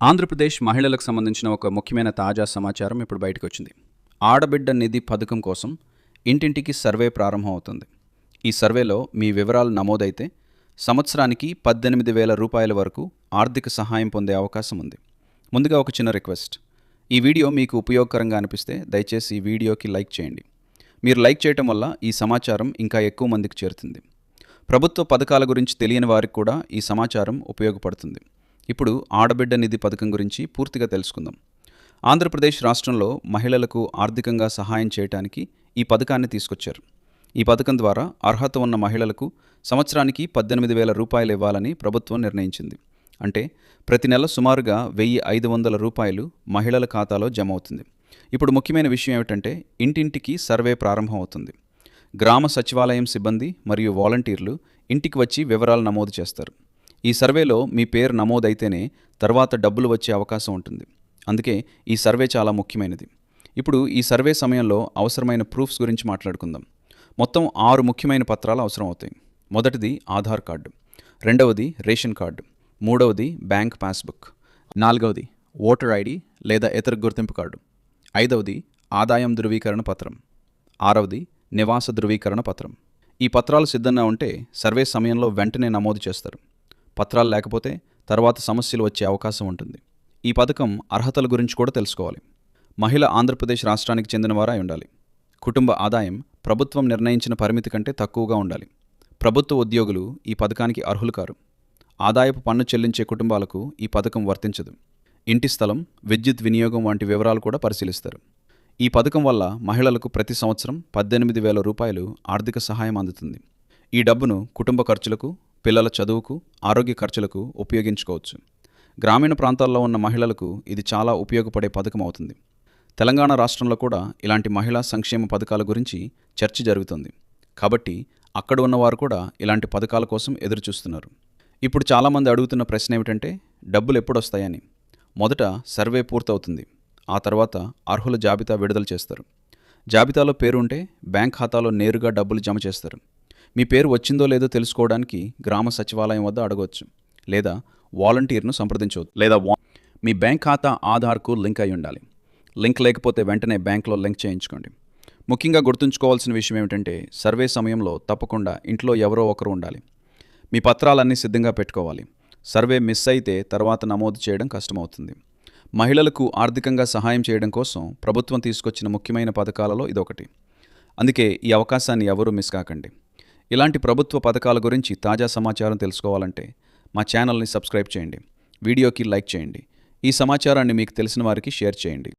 ఆంధ్రప్రదేశ్ మహిళలకు సంబంధించిన ఒక ముఖ్యమైన తాజా సమాచారం ఇప్పుడు బయటకు వచ్చింది. ఆడబిడ్డ నిధి పథకం కోసం ఇంటింటికి సర్వే ప్రారంభం అవుతుంది. ఈ సర్వేలో మీ వివరాలు నమోదైతే సంవత్సరానికి 18,000 రూపాయల వరకు ఆర్థిక సహాయం పొందే అవకాశం ఉంది. ముందుగా ఒక చిన్న రిక్వెస్ట్, ఈ వీడియో మీకు ఉపయోగకరంగా అనిపిస్తే దయచేసి ఈ వీడియోకి లైక్ చేయండి. మీరు లైక్ చేయటం వల్ల ఈ సమాచారం ఇంకా ఎక్కువ మందికి చేరుతుంది. ప్రభుత్వ పథకాల గురించి తెలియని వారికి కూడా ఈ సమాచారం ఉపయోగపడుతుంది. ఇప్పుడు ఆడబిడ్డ నిధి పథకం గురించి పూర్తిగా తెలుసుకుందాం. ఆంధ్రప్రదేశ్ రాష్ట్రంలో మహిళలకు ఆర్థికంగా సహాయం చేయడానికి ఈ పథకాన్ని తీసుకొచ్చారు. ఈ పథకం ద్వారా అర్హత ఉన్న మహిళలకు సంవత్సరానికి 18,000 రూపాయలు ఇవ్వాలని ప్రభుత్వం నిర్ణయించింది. అంటే ప్రతి నెల సుమారుగా 1,500 రూపాయలు మహిళల ఖాతాలో జమ అవుతుంది. ఇప్పుడు ముఖ్యమైన విషయం ఏమిటంటే ఇంటింటికి సర్వే ప్రారంభం అవుతుంది. గ్రామ సచివాలయం సిబ్బంది మరియు వాలంటీర్లు ఇంటికి వచ్చి వివరాలు నమోదు చేస్తారు. ఈ సర్వేలో మీ పేరు నమోదైతేనే తర్వాత డబ్బులు వచ్చే అవకాశం ఉంటుంది. అందుకే ఈ సర్వే చాలా ముఖ్యమైనది. ఇప్పుడు ఈ సర్వే సమయంలో అవసరమైన ప్రూఫ్స్ గురించి మాట్లాడుకుందాం. మొత్తం 6 ముఖ్యమైన పత్రాలు అవసరం అవుతాయి. మొదటిది ఆధార్ కార్డు, రెండవది రేషన్ కార్డు, మూడవది బ్యాంక్ పాస్బుక్, నాలుగవది ఓటర్ ఐడి లేదా ఇతర గుర్తింపు కార్డు, ఐదవది ఆదాయం ధృవీకరణ పత్రం, ఆరవది నివాస ధృవీకరణ పత్రం. ఈ పత్రాలు సిద్ధంగా ఉంటే సర్వే సమయంలో వెంటనే నమోదు చేస్తారు. పత్రాలు లేకపోతే తర్వాత సమస్యలు వచ్చే అవకాశం ఉంటుంది. ఈ పథకం అర్హతల గురించి కూడా తెలుసుకోవాలి. మహిళ ఆంధ్రప్రదేశ్ రాష్ట్రానికి చెందినవారై ఉండాలి. కుటుంబ ఆదాయం ప్రభుత్వం నిర్ణయించిన పరిమితి కంటే తక్కువగా ఉండాలి. ప్రభుత్వ ఉద్యోగులు ఈ పథకానికి అర్హులు కారు. ఆదాయపు పన్ను చెల్లించే కుటుంబాలకు ఈ పథకం వర్తించదు. ఇంటి స్థలం, విద్యుత్ వినియోగం వంటి వివరాలు కూడా పరిశీలిస్తారు. ఈ పథకం వల్ల మహిళలకు ప్రతి సంవత్సరం 18,000 రూపాయలు ఆర్థిక సహాయం అందుతుంది. ఈ డబ్బును కుటుంబ ఖర్చులకు, పిల్లల చదువుకు, ఆరోగ్య ఖర్చులకు ఉపయోగించుకోవచ్చు. గ్రామీణ ప్రాంతాల్లో ఉన్న మహిళలకు ఇది చాలా ఉపయోగపడే పథకం అవుతుంది. తెలంగాణ రాష్ట్రంలో కూడా ఇలాంటి మహిళా సంక్షేమ పథకాల గురించి చర్చ జరుగుతుంది. కాబట్టి అక్కడ ఉన్నవారు కూడా ఇలాంటి పథకాల కోసం ఎదురుచూస్తున్నారు. ఇప్పుడు చాలామంది అడుగుతున్న ప్రశ్న ఏమిటంటే డబ్బులు ఎప్పుడు వస్తాయని. మొదట సర్వే పూర్తవుతుంది. ఆ తర్వాత అర్హుల జాబితా విడుదల చేస్తారు. జాబితాలో పేరు ఉంటే బ్యాంక్ ఖాతాలో నేరుగా డబ్బులు జమ చేస్తారు. మీ పేరు వచ్చిందో లేదో తెలుసుకోవడానికి గ్రామ సచివాలయం వద్ద అడగవచ్చు, లేదా వాలంటీర్ను సంప్రదించవచ్చు, లేదా మీ బ్యాంక్ ఖాతా ఆధార్కు లింక్ అయి ఉండాలి. లింక్ లేకపోతే వెంటనే బ్యాంక్లో లింక్ చేయించుకోండి. ముఖ్యంగా గుర్తుంచుకోవాల్సిన విషయం ఏమిటంటే సర్వే సమయంలో తప్పకుండా ఇంట్లో ఎవరో ఒకరు ఉండాలి. మీ పత్రాలన్నీ సిద్ధంగా పెట్టుకోవాలి. సర్వే మిస్ అయితే తర్వాత నమోదు చేయడం కష్టమవుతుంది. మహిళలకు ఆర్థికంగా సహాయం చేయడం కోసం ప్రభుత్వం తీసుకొచ్చిన ముఖ్యమైన పథకాలలో ఇదొకటి. అందుకే ఈ అవకాశాన్ని ఎవరూ మిస్ కాకండి. ఇలాంటి ప్రభుత్వ పథకాల గురించి తాజా సమాచారం తెలుసుకోవాలంటే మా ఛానల్ని సబ్స్క్రైబ్ చేయండి, వీడియోకి లైక్ చేయండి, ఈ సమాచారాన్ని మీకు తెలిసిన వారికి షేర్ చేయండి.